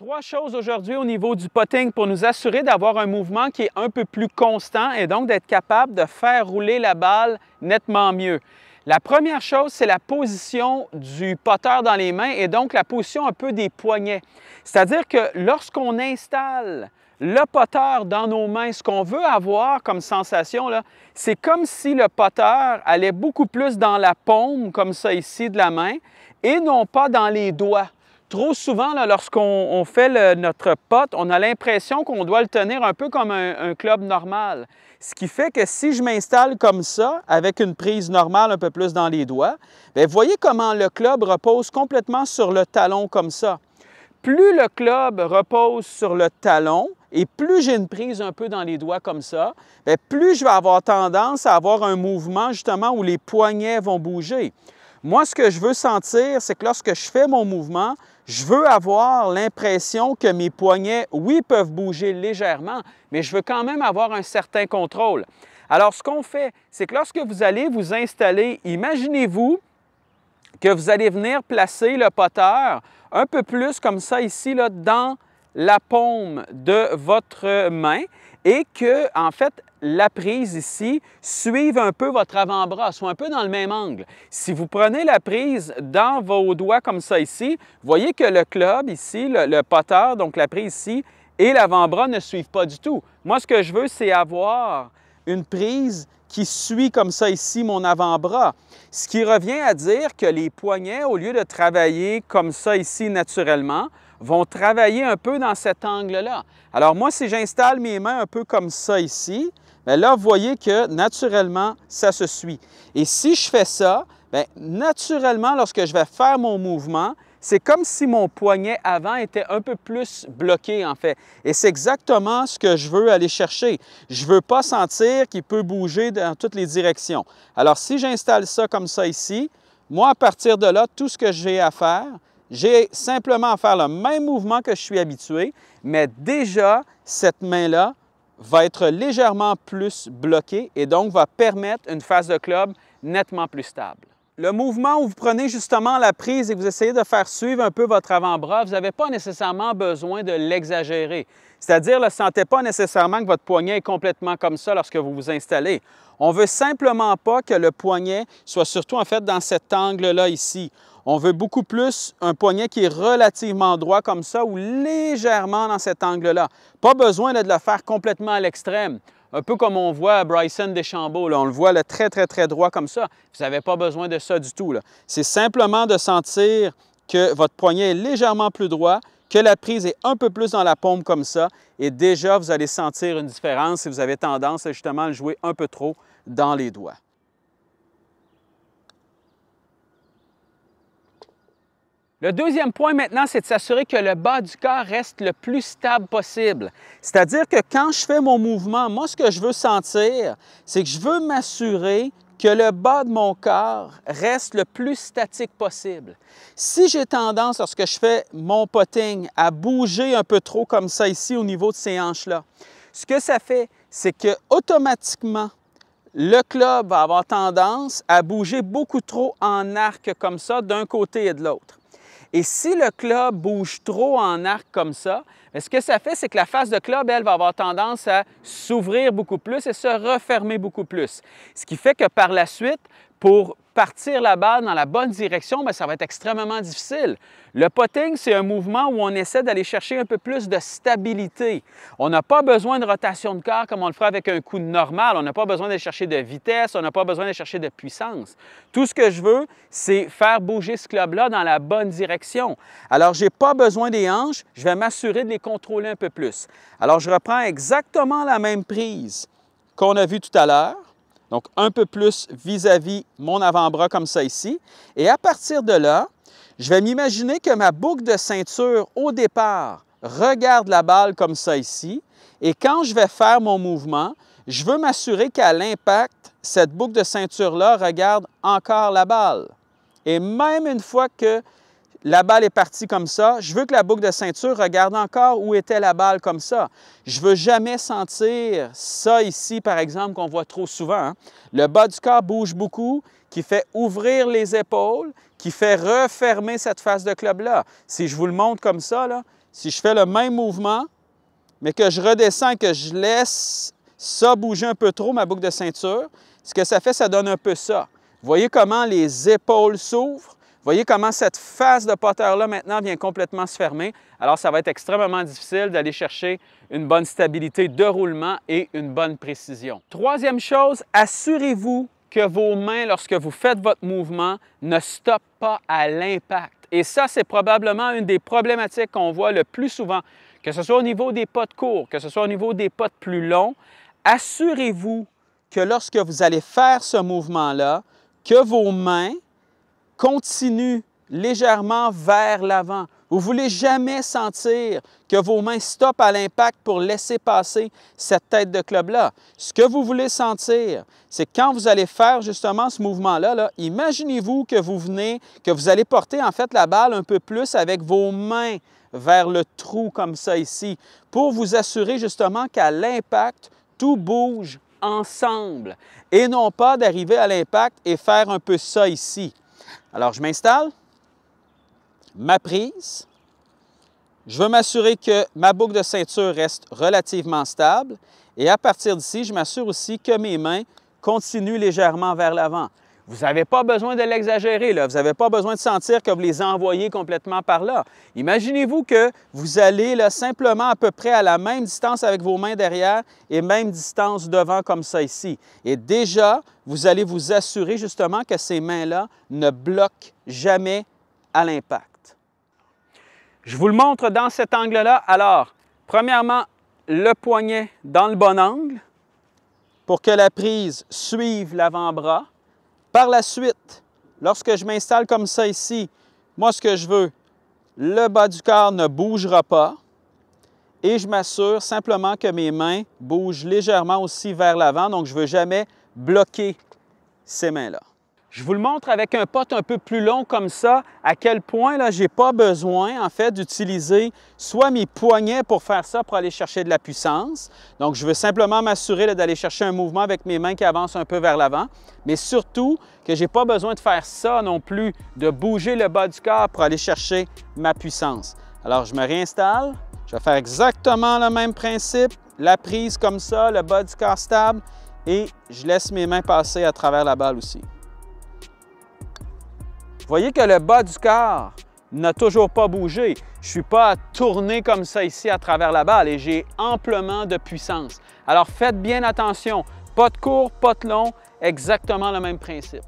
Trois choses aujourd'hui au niveau du putting pour nous assurer d'avoir un mouvement qui est un peu plus constant et donc d'être capable de faire rouler la balle nettement mieux. La première chose, c'est la position du putter dans les mains et donc la position un peu des poignets. C'est-à-dire que lorsqu'on installe le putter dans nos mains, ce qu'on veut avoir comme sensation, c'est comme si le putter allait beaucoup plus dans la paume, comme ça ici, de la main, et non pas dans les doigts. Trop souvent, lorsqu'on fait notre putt, on a l'impression qu'on doit le tenir un peu comme un club normal. Ce qui fait que si je m'installe comme ça, avec une prise normale un peu plus dans les doigts, bien, voyez comment le club repose complètement sur le talon comme ça. Plus le club repose sur le talon et plus j'ai une prise un peu dans les doigts comme ça, bien, plus je vais avoir tendance à avoir un mouvement justement où les poignets vont bouger. Moi, ce que je veux sentir, c'est que lorsque je fais mon mouvement, je veux avoir l'impression que mes poignets, oui, peuvent bouger légèrement, mais je veux quand même avoir un certain contrôle. Alors, ce qu'on fait, c'est que lorsque vous allez vous installer, imaginez-vous que vous allez venir placer le putter un peu plus comme ça ici, là, dans la paume de votre main et que, en fait, la prise ici suive un peu votre avant-bras, soit un peu dans le même angle. Si vous prenez la prise dans vos doigts comme ça ici, voyez que le club ici, le putter, donc la prise ici, et l'avant-bras ne suivent pas du tout. Moi, ce que je veux, c'est avoir une prise qui suit comme ça ici mon avant-bras. Ce qui revient à dire que les poignets, au lieu de travailler comme ça ici naturellement, vont travailler un peu dans cet angle-là. Alors moi, si j'installe mes mains un peu comme ça ici, bien là, vous voyez que naturellement, ça se suit. Et si je fais ça, bien, naturellement, lorsque je vais faire mon mouvement, c'est comme si mon poignet avant était un peu plus bloqué, en fait. Et c'est exactement ce que je veux aller chercher. Je ne veux pas sentir qu'il peut bouger dans toutes les directions. Alors, si j'installe ça comme ça ici, moi, à partir de là, tout ce que j'ai à faire, j'ai simplement à faire le même mouvement que je suis habitué, mais déjà, cette main-là va être légèrement plus bloquée et donc va permettre une phase de club nettement plus stable. Le mouvement où vous prenez justement la prise et que vous essayez de faire suivre un peu votre avant-bras, vous n'avez pas nécessairement besoin de l'exagérer. C'est-à-dire, ne sentez pas nécessairement que votre poignet est complètement comme ça lorsque vous vous installez. On ne veut simplement pas que le poignet soit surtout en fait dans cet angle-là ici. On veut beaucoup plus un poignet qui est relativement droit comme ça ou légèrement dans cet angle-là. Pas besoin de le faire complètement à l'extrême. Un peu comme on voit à Bryson DeChambeau, là, on le voit là, très, très, très droit comme ça. Vous n'avez pas besoin de ça du tout. C'est simplement de sentir que votre poignet est légèrement plus droit, que la prise est un peu plus dans la paume comme ça, et déjà, vous allez sentir une différence si vous avez tendance à justement le jouer un peu trop dans les doigts. Le deuxième point maintenant, c'est de s'assurer que le bas du corps reste le plus stable possible. C'est-à-dire que quand je fais mon mouvement, moi, ce que je veux sentir, c'est que je veux m'assurer que le bas de mon corps reste le plus statique possible. Si j'ai tendance, lorsque je fais mon putting, à bouger un peu trop comme ça ici au niveau de ces hanches-là, ce que ça fait, c'est que automatiquement, le club va avoir tendance à bouger beaucoup trop en arc comme ça d'un côté et de l'autre. Et si le club bouge trop en arc comme ça, ce que ça fait, c'est que la face de club, elle, va avoir tendance à s'ouvrir beaucoup plus et se refermer beaucoup plus. Ce qui fait que par la suite, pour partir la balle dans la bonne direction, bien, ça va être extrêmement difficile. Le putting, c'est un mouvement où on essaie d'aller chercher un peu plus de stabilité. On n'a pas besoin de rotation de corps comme on le ferait avec un coup normal. On n'a pas besoin d'aller chercher de vitesse, on n'a pas besoin d'aller chercher de puissance. Tout ce que je veux, c'est faire bouger ce club-là dans la bonne direction. Alors, je n'ai pas besoin des hanches, je vais m'assurer de les contrôler un peu plus. Alors, je reprends exactement la même prise qu'on a vue tout à l'heure. Donc, un peu plus vis-à-vis mon avant-bras comme ça ici. Et à partir de là, je vais m'imaginer que ma boucle de ceinture, au départ, regarde la balle comme ça ici. Et quand je vais faire mon mouvement, je veux m'assurer qu'à l'impact, cette boucle de ceinture-là regarde encore la balle. Et même une fois que la balle est partie comme ça, je veux que la boucle de ceinture regarde encore où était la balle comme ça. Je ne veux jamais sentir ça ici, par exemple, qu'on voit trop souvent. Hein? Le bas du corps bouge beaucoup, qui fait ouvrir les épaules, qui fait refermer cette face de club-là. Si je vous le montre comme ça, là, si je fais le même mouvement, mais que je redescends et que je laisse ça bouger un peu trop, ma boucle de ceinture, ce que ça fait, ça donne un peu ça. Vous voyez comment les épaules s'ouvrent? Vous voyez comment cette face de potter-là, maintenant, vient complètement se fermer. Alors, ça va être extrêmement difficile d'aller chercher une bonne stabilité de roulement et une bonne précision. Troisième chose, assurez-vous que vos mains, lorsque vous faites votre mouvement, ne stoppent pas à l'impact. Et ça, c'est probablement une des problématiques qu'on voit le plus souvent, que ce soit au niveau des potes courts, que ce soit au niveau des potes plus longs. Assurez-vous que lorsque vous allez faire ce mouvement-là, que vos mains continuent légèrement vers l'avant. Vous ne voulez jamais sentir que vos mains stoppent à l'impact pour laisser passer cette tête de club-là. Ce que vous voulez sentir, c'est quand vous allez faire justement ce mouvement-là, imaginez-vous que vous allez porter en fait la balle un peu plus avec vos mains vers le trou comme ça ici, pour vous assurer justement qu'à l'impact, tout bouge ensemble et non pas d'arriver à l'impact et faire un peu ça ici. Alors, je m'installe, ma prise, je veux m'assurer que ma boucle de ceinture reste relativement stable et à partir d'ici, je m'assure aussi que mes mains continuent légèrement vers l'avant. Vous n'avez pas besoin de l'exagérer, là. Vous n'avez pas besoin de sentir que vous les envoyez complètement par là. Imaginez-vous que vous allez là, simplement à peu près à la même distance avec vos mains derrière et même distance devant comme ça ici. Et déjà, vous allez vous assurer justement que ces mains-là ne bloquent jamais à l'impact. Je vous le montre dans cet angle-là. Alors, premièrement, le poignet dans le bon angle pour que la prise suive l'avant-bras. Par la suite, lorsque je m'installe comme ça ici, moi, ce que je veux, le bas du corps ne bougera pas et je m'assure simplement que mes mains bougent légèrement aussi vers l'avant, donc je ne veux jamais bloquer ces mains-là. Je vous le montre avec un pot un peu plus long comme ça, à quel point là, je n'ai pas besoin en fait d'utiliser soit mes poignets pour faire ça, pour aller chercher de la puissance. Donc, je veux simplement m'assurer d'aller chercher un mouvement avec mes mains qui avancent un peu vers l'avant, mais surtout que je n'ai pas besoin de faire ça non plus, de bouger le bas du corps pour aller chercher ma puissance. Alors, je me réinstalle, je vais faire exactement le même principe, la prise comme ça, le bas du corps stable, et je laisse mes mains passer à travers la balle aussi. Vous voyez que le bas du corps n'a toujours pas bougé. Je ne suis pas à tourner comme ça ici à travers la balle et j'ai amplement de puissance. Alors faites bien attention. Pas de court, pas de long, exactement le même principe.